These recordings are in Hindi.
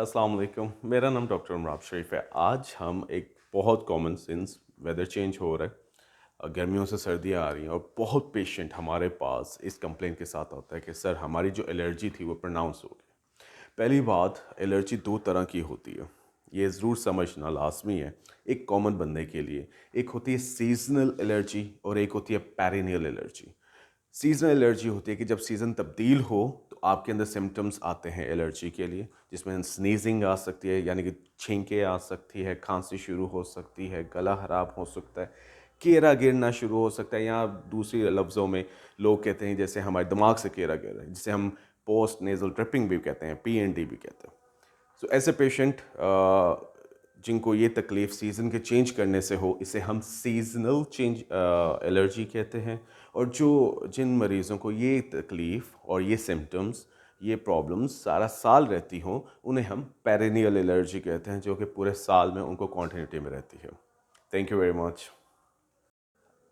अस्सलाम वालेकुम। मेरा नाम डॉक्टर उमराब शरीफ है। आज हम एक बहुत कॉमन सेंस वेदर चेंज हो रहा है, गर्मियों से सर्दियाँ आ रही हैं और बहुत पेशेंट हमारे पास इस कंप्लेंट के साथ आता है कि सर हमारी जो एलर्जी थी वो प्रोनाउंस हो गई। पहली बात, एलर्जी दो तरह की होती है, ये ज़रूर समझना लाजमी है एक कॉमन बंदे के लिए। एक होती है सीजनल एलर्जी और एक होती है पेरिनियल एलर्जी। सीजनल एलर्जी होती है कि जब सीज़न तब्दील हो तो आपके अंदर सिम्टम्स आते हैं एलर्जी के लिए, जिसमें स्नीजिंग आ सकती है यानी कि छींकें आ सकती है, खांसी शुरू हो सकती है, गला ख़राब हो सकता है, केरा गिरना शुरू हो सकता है, या दूसरी लफ्ज़ों में लोग कहते हैं जैसे हमारे दिमाग से केरा गिर रहा है, जिसे हम पोस्ट नेज़ल ड्रिपिंग भी कहते हैं, PND भी कहते हैं। सो ऐसे पेशेंट जिनको ये तकलीफ़ सीज़न के चेंज करने से हो, इसे हम सीजनल चेंज एलर्जी कहते हैं। और जिन मरीज़ों को ये तकलीफ़ और ये सिम्टम्स, ये प्रॉब्लम्स सारा साल रहती हों, उन्हें हम पेरिनियल एलर्जी कहते हैं, जो कि पूरे साल में उनको कॉन्टिन्यूटी में रहती है। Thank you very much.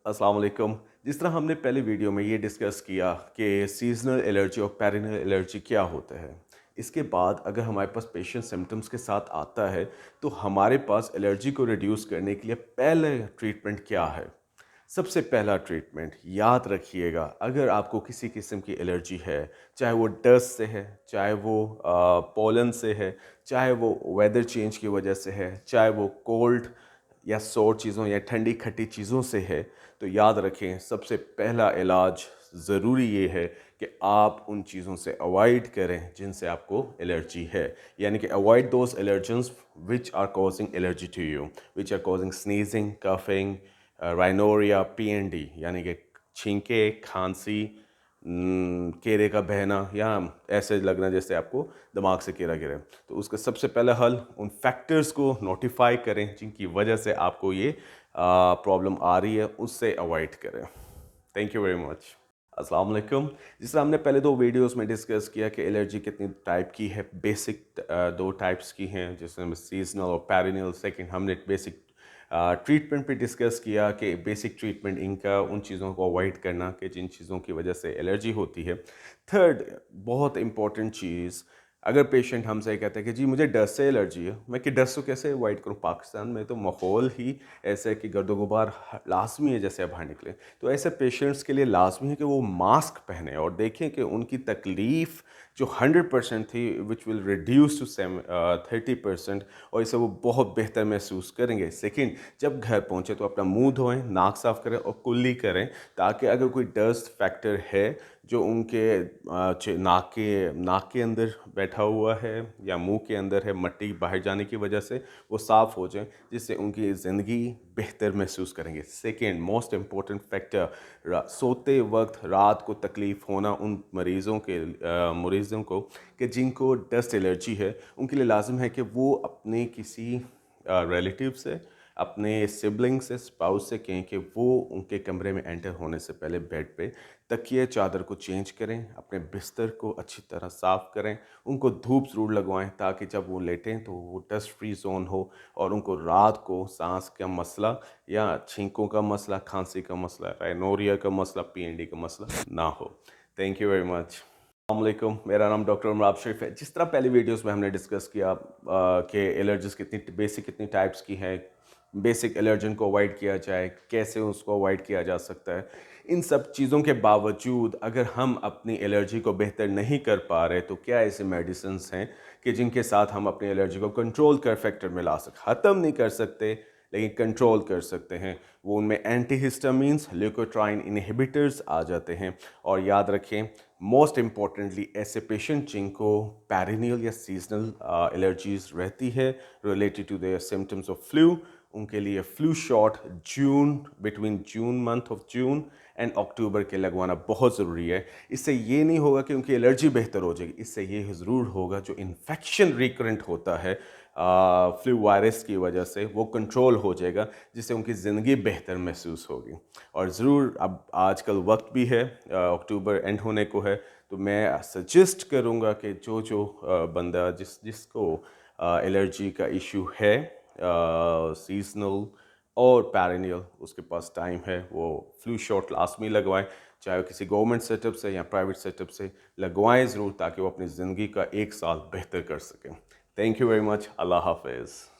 अस्सलाम वालेकुम। जिस तरह हमने पहले वीडियो में ये डिस्कस किया कि सीजनल एलर्जी और पेरिनियल एलर्जी क्या होता है, इसके बाद अगर हमारे पास पेशेंट सिम्टम्स के साथ आता है तो हमारे पास एलर्जी को रिड्यूस करने के लिए पहले ट्रीटमेंट क्या है। सबसे पहला ट्रीटमेंट याद रखिएगा, अगर आपको किसी किस्म की एलर्जी है, चाहे वो डस्ट से है, चाहे वो पोलन से है, चाहे वो वेदर चेंज की वजह से है, चाहे वो कोल्ड या सोर चीज़ों या ठंडी खट्टी चीज़ों से है, तो याद रखें सबसे पहला इलाज ज़रूरी ये है कि आप उन चीज़ों से अवॉइड करें जिनसे आपको एलर्जी है। यानी कि avoid those allergens which are causing allergy to you, which are causing sneezing, coughing, rhinorrhoea, PND यानी कि छींके, खांसी, केरे का बहना या ऐसे लगना जैसे आपको दिमाग से केरा गिरे। तो उसका सबसे पहला हल, उन फैक्टर्स को नोटिफाई करें जिनकी वजह से आपको ये प्रॉब्लम आ रही है, उससे अवॉइड करें। Thank you very much. अस्सलाम वालेकुम। जिस तरह हमने पहले दो वीडियोस में डिस्कस किया कि एलर्जी कितनी टाइप की है, बेसिक दो टाइप्स की हैं जिसमें सीजनल और पेरिनियल। सेकंड हमने बेसिक ट्रीटमेंट पे डिस्कस किया कि बेसिक ट्रीटमेंट इनका उन चीज़ों को अवॉइड करना कि जिन चीज़ों की वजह से एलर्जी होती है। थर्ड बहुत इंपॉर्टेंट चीज़, अगर पेशेंट हमसे कहते हैं कि जी मुझे डस्ट से एलर्जी है, मैं कि डस्ट को कैसे अवॉइड करूँ, पाकिस्तान में तो माहौल ही ऐसा है कि गर्दो गुबार लाजमी है जैसे बाहर निकले। तो ऐसे पेशेंट्स के लिए लाजमी है कि वो मास्क पहने और देखें कि उनकी तकलीफ़ जो 100% थी विच विल रिड्यूस टू 30%, और इसे वो बहुत बेहतर महसूस करेंगे। सेकेंड, जब घर पहुँचे तो अपना मुंह धोएं, नाक साफ़ करें और कुल्ली करें, ताकि अगर कोई डस्ट फैक्टर है जो उनके नाक के अंदर बैठा हुआ है या मुंह के अंदर है, मट्टी बाहर जाने की वजह से वो साफ़ हो जाए, जिससे उनकी ज़िंदगी बेहतर महसूस करेंगे। सेकेंड मोस्ट इम्पॉर्टेंट फैक्टर, सोते वक्त रात को तकलीफ़ होना उन मरीज़ों को कि जिनको डस्ट एलर्जी है, उनके लिए लाजम है कि वो अपने किसी रिलेटिव से, अपने सिबलिंग से, स्पाउस से कहें कि वो उनके कमरे में एंटर होने से पहले बेड पे तकिए चादर को चेंज करें, अपने बिस्तर को अच्छी तरह साफ़ करें, उनको धूप ज़रूर लगवाएं ताकि जब वो लेटें तो वो डस्ट फ्री जोन हो और उनको रात को सांस का मसला या छींकों का मसला, खांसी का मसला, राइनोरिया का मसला, PND का मसला ना हो। Thank you very much. अस्सलामुअलैकुम। मेरा नाम डॉक्टर उमराब शरीफ है। जिस तरह पहले वीडियोस में हमने डिस्कस किया कि एलर्जीज कितनी टाइप्स की हैं, बेसिक एलर्जन को अवॉइड किया जाए, कैसे उसको अवॉइड किया जा सकता है, इन सब चीज़ों के बावजूद अगर हम अपनी एलर्जी को बेहतर नहीं कर पा रहे तो क्या ऐसे मेडिसिन्स हैं कि जिनके साथ हम अपनी एलर्जी को कंट्रोल कर फैक्टर में ला सकते, ख़त्म नहीं कर सकते लेकिन कंट्रोल कर सकते हैं। वो उनमें एंटीहिस्टामीन्स, ल्यूकोट्राइन इनहिबिटर्स आ जाते हैं। और याद रखें, मोस्ट इम्पॉर्टेंटली ऐसे पेशेंट जिनको पेरिनियल या सीजनल एलर्जीज रहती है related to their symptoms of flu, उनके लिए flu shot between June, month of June and October के लगवाना बहुत ज़रूरी है। इससे ये नहीं होगा कि उनकी एलर्जी बेहतर हो जाएगी, इससे ये ज़रूर होगा जो इन्फेक्शन रिकरेंट होता है फ्लू वायरस की वजह से, वो कंट्रोल हो जाएगा, जिससे उनकी ज़िंदगी बेहतर महसूस होगी। और ज़रूर अब आजकल वक्त भी है, अक्टूबर एंड होने को है, तो मैं सजेस्ट करूँगा कि जो बंदा जिसको एलर्जी का इशू है सीजनल और पेरिनियल, उसके पास टाइम है, वो फ्लू शॉट लाजमी लगवाएं, चाहे वो किसी गवर्नमेंट सेटअप से या प्राइवेट सेटअप से लगवाएं ज़रूर, ताकि वो अपनी ज़िंदगी का एक साल बेहतर कर सकें। Thank you very much. Allah हाफिज़।